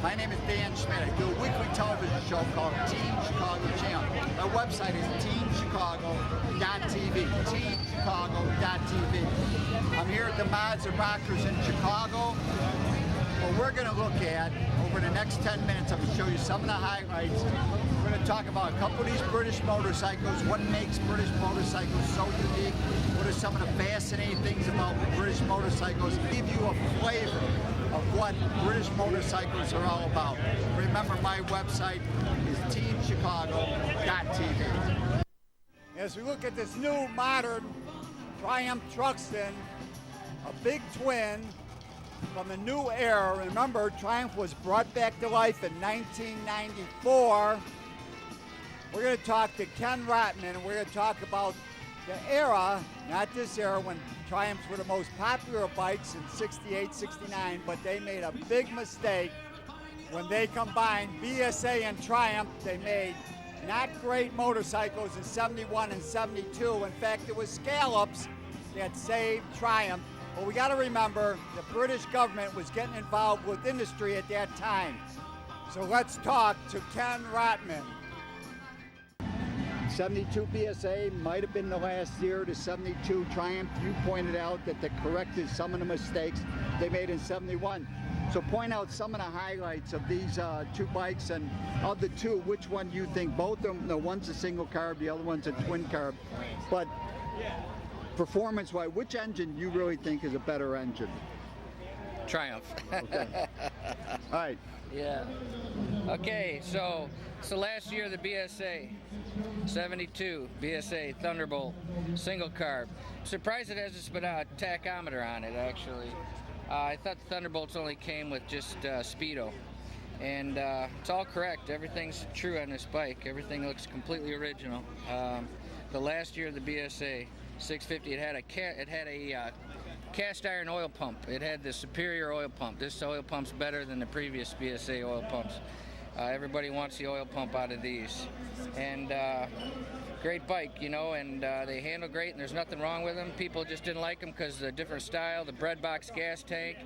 My name is Dan Schmitt. I do a weekly television show called Team Chicago Champ. My website is teamchicago.tv. Teamchicago.tv. I'm here at the Mods and Rockers in Chicago. What we're going to look at over the next 10 minutes, I'm going to show you some of the highlights. We're going to talk about a couple of these British motorcycles, what makes British motorcycles so unique, what are some of the fascinating things about British motorcycles, give you a flavor of what British motorcycles are all about. Remember, my website is teamchicago.tv. As we look at this new modern Triumph Truxton, a big twin, from a new era. Remember, Triumph was brought back to life in 1994. We're going to talk to Ken Rottmann, and we're going to talk about the era, not this era, when Triumphs were the most popular bikes in 68, 69, but they made a big mistake when they combined BSA and Triumph. They made not great motorcycles in 71 and 72. In fact, it was scallops that saved Triumph. But we got to remember the British government was getting involved with industry at that time. So let's talk to Ken Rottmann. 72 BSA might have been the last year. The 72 Triumph, you pointed out that they corrected some of the mistakes they made in 71. So point out some of the highlights of these two bikes, and of the two, which one you think, both of them, the one's a single carb, the other one's a twin carb, but performance-wise, which engine you really think is a better engine? Triumph. Okay. All right. Yeah. Okay, so last year the BSA, 72 BSA Thunderbolt, single carb. Surprised it has a tachometer on it, actually. I thought the Thunderbolts only came with just Speedo. And it's all correct. Everything's true on this bike. Everything looks completely original. The last year of the BSA 650, it had a cast iron oil pump. It had the superior oil pump. This oil pump's better than the previous BSA oil pumps. Everybody wants the oil pump out of these. And great bike, you know, and they handle great, and there's nothing wrong with them. People just didn't like them because of the different style, the bread box gas tank.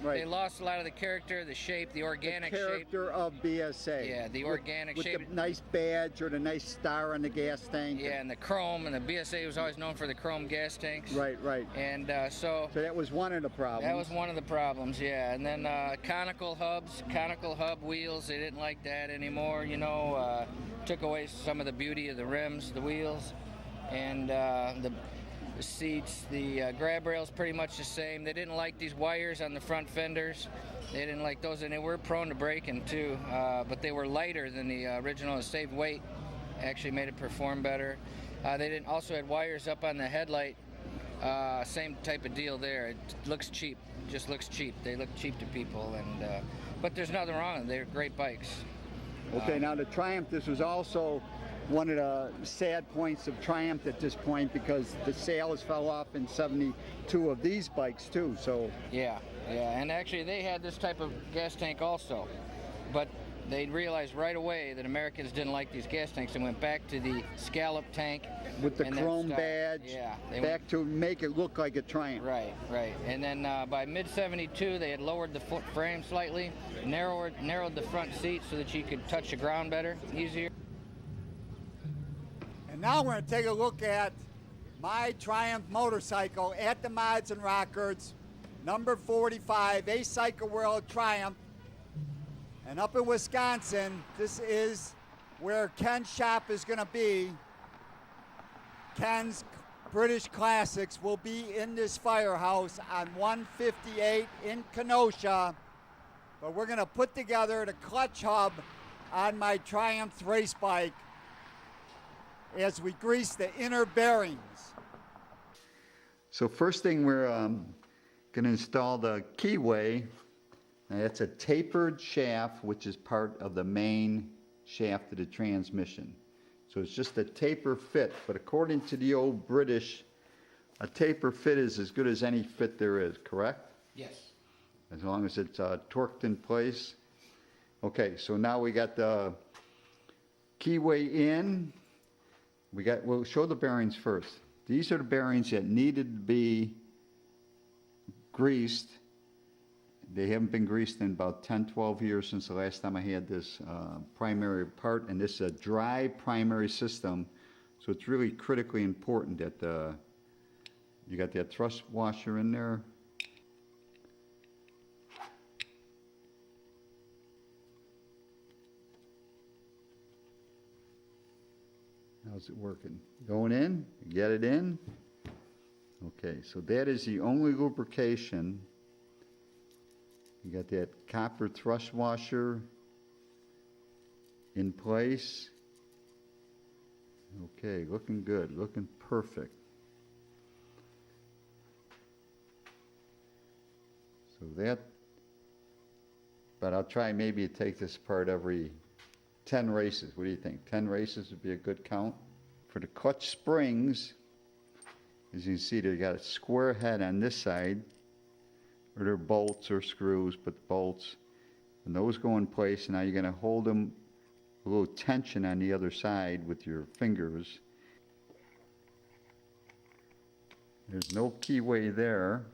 Right. They lost a lot of the character, the shape, the organic shape. The character of BSA. Yeah, the organic shape. With the nice badge or the nice star on the gas tank. Yeah, and the chrome, and the BSA was always known for the chrome gas tanks. Right. And so that was one of the problems. That was one of the problems, yeah. And then conical hubs, conical hub wheels, they didn't like that anymore, you know. Took away some of the beauty of the rims, the wheels, and the seats. The grab rails pretty much the same. They didn't like these wires on the front fenders. They didn't like those, and they were prone to breaking too, but they were lighter than the original. It saved weight, actually made it perform better. They also had wires up on the headlight. Same type of deal there. It looks cheap, just looks cheap. They look cheap to people, and but there's nothing wrong with them. They're great bikes. Okay, now the Triumph, this was also one of the sad points of Triumph at this point, because the sales fell off in 72 of these bikes too, so. Yeah, and actually they had this type of gas tank also, but they realized right away that Americans didn't like these gas tanks and went back to the scallop tank. With the chrome badge, yeah, back to make it look like a Triumph. Right. And then by mid-72, they had lowered the foot frame slightly, narrowed the front seat so that you could touch the ground better, easier. And now we're going to take a look at my Triumph motorcycle at the Mods and Rockers, number 45, a Cycle World Triumph. And up in Wisconsin, this is where Ken's shop is going to be. Ken's British Classics will be in this firehouse on 158 in Kenosha. But we're going to put together the clutch hub on my Triumph race bike as we grease the inner bearings. So first thing, we're going to install the keyway. Now that's a tapered shaft, which is part of the main shaft of the transmission. So it's just a taper fit, but according to the old British, a taper fit is as good as any fit there is, correct? Yes. As long as it's torqued in place. Okay, so now we got the keyway in. We'll show the bearings first. These are the bearings that needed to be greased They haven't been greased in about 10, 12 years since the last time I had this primary part, and this is a dry primary system, so it's really critically important that you got that thrust washer in there. How's it working? Going in? Get it in? Okay, so that is the only lubrication. You got that copper thrust washer in place. Okay, looking good, looking perfect. So that, but I'll try maybe to take this apart every 10 races. What do you think? 10 races would be a good count. For the clutch springs, as you can see, they got a square head on this side, or they're bolts or screws, but bolts, and those go in place. And now you're going to hold them a little tension on the other side with your fingers. There's no keyway there,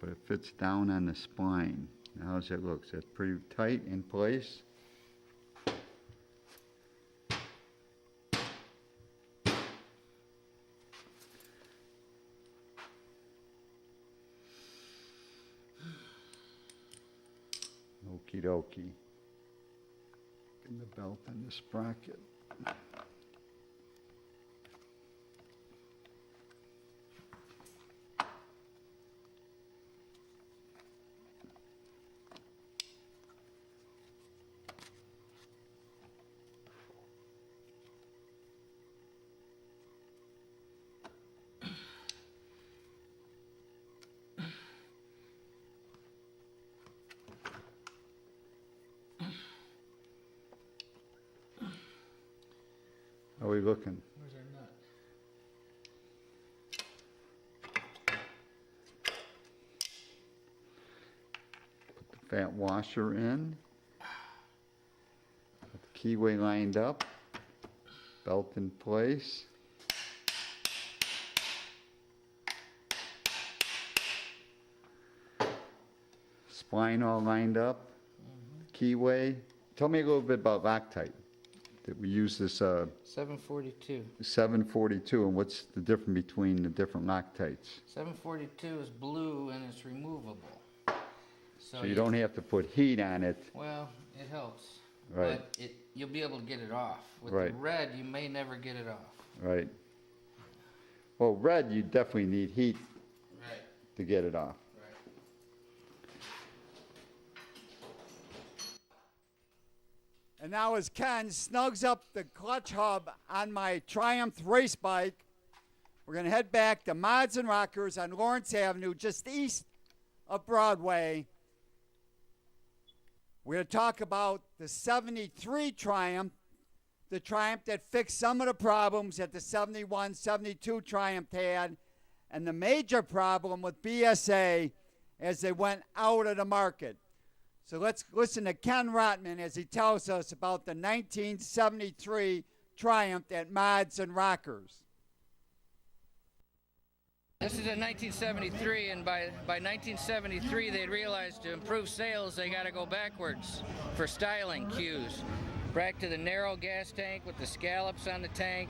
but it fits down on the spine. Now, how's that look? Is that pretty tight in place? Okie dokie. Getting the belt in the sprocket. How are we looking? Where's our nut? Put the fat washer in. Got the keyway lined up. Belt in place. Spline all lined up. Keyway. Tell me a little bit about Loctite. That we use this 742. 742, and what's the difference between the different Loctites? 742 is blue and it's removable. So you don't have to put heat on it. Well, it helps. Right. But you'll be able to get it off. With Right. the red, you may never get it off. Right. Well, red, you definitely need heat Right. to get it off. Right. And now as Ken snugs up the clutch hub on my Triumph race bike, we're going to head back to Mods and Rockers on Lawrence Avenue, just east of Broadway. We're going to talk about the 73 Triumph, the Triumph that fixed some of the problems that the 71, 72 Triumph had, and the major problem with BSA as they went out of the market. So let's listen to Ken Rottmann as he tells us about the 1973 Triumph at Mods and Rockers. This is a 1973, and by 1973 they realized to improve sales they got to go backwards for styling cues. Back to the narrow gas tank with the scallops on the tank,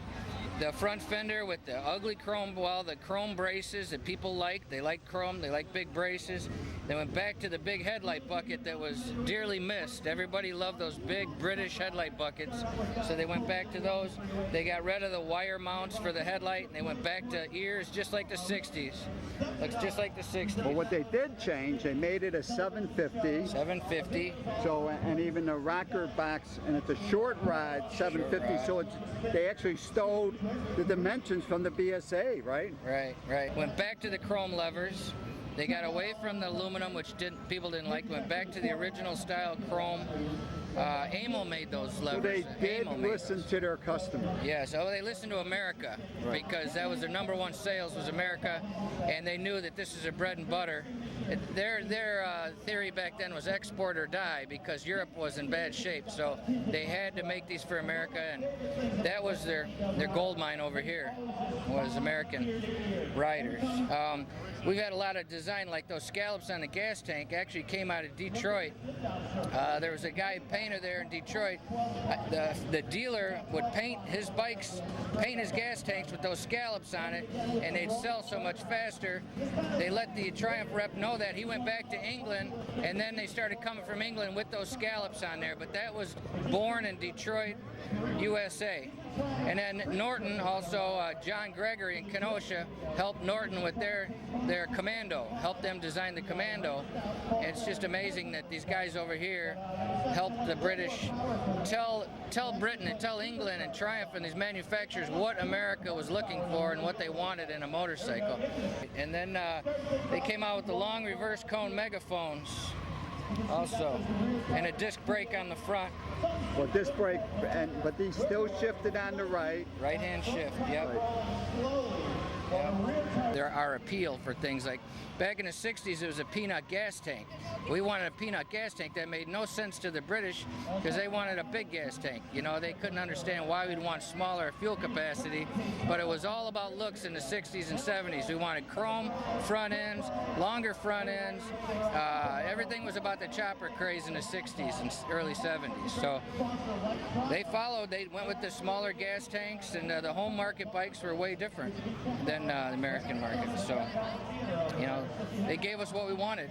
the front fender with the ugly chrome, well, the chrome braces that people like. They like chrome, they like big braces. They went back to the big headlight bucket that was dearly missed. Everybody loved those big British headlight buckets, so they went back to those. They got rid of the wire mounts for the headlight, and they went back to ears just like the 60s. Looks just like the 60s. Well, what they did change, they made it a 750. 750. So, and even the rocker box, and it's a short rod 750, so they actually stowed the dimensions from the BSA, right? Right. Went back to the chrome levers. They got away from the aluminum, which people didn't like. Went back to the original style chrome. Amel made those levers. So they did listen to their customer. Yes, they listened to America, because that was their number one sales was America, and they knew that this is a bread and butter. Their theory back then was export or die, because Europe was in bad shape, so they had to make these for America, and that was their gold mine over here, was American riders. we've had a lot of design, like those scallops on the gas tank actually came out of Detroit. There was a guy painter there in Detroit. The dealer would paint his bikes, paint his gas tanks with those scallops on it, and they'd sell so much faster. They let the Triumph rep know that. He went back to England, and then they started coming from England with those scallops on there. But that was born in Detroit, USA. And then Norton, also John Gregory in Kenosha, helped Norton with their Commando, helped them design the Commando. And it's just amazing that these guys over here helped the British tell Britain and tell England and Triumph and these manufacturers what America was looking for and what they wanted in a motorcycle. And then they came out with the long reverse cone megaphones also, and a disc brake on the front. Well, disc brake, but these still shifted on the right. Right hand shift, yep. Yep. There are appeal for things like, back in the 60s it was a peanut gas tank. We wanted a peanut gas tank. That made no sense to the British because they wanted a big gas tank. You know, they couldn't understand why we'd want smaller fuel capacity, but it was all about looks in the 60s and 70s. We wanted chrome front ends, longer front ends. Everything was about the chopper craze in the 60s and early 70s. So they followed, they went with the smaller gas tanks, and the home market bikes were way different than the American market. So, you know, they gave us what we wanted.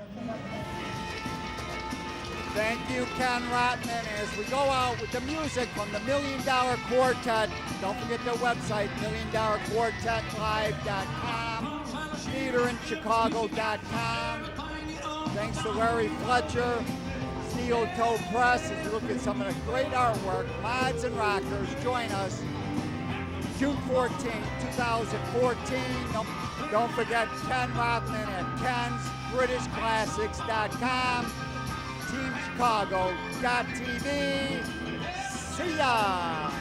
Thank you, Ken Rottmann. As we go out with the music from the Million Dollar Quartet, don't forget their website, milliondollarquartetlive.com, theaterinchicago.com. Thanks to Larry Fletcher, Steel Toe Press, as we look at some of the great artwork. Mods and Rockers, join us June 14, 2014. Don't forget Ken Rottmann at KensBritishClassics.com, TeamChicago.tv. See ya!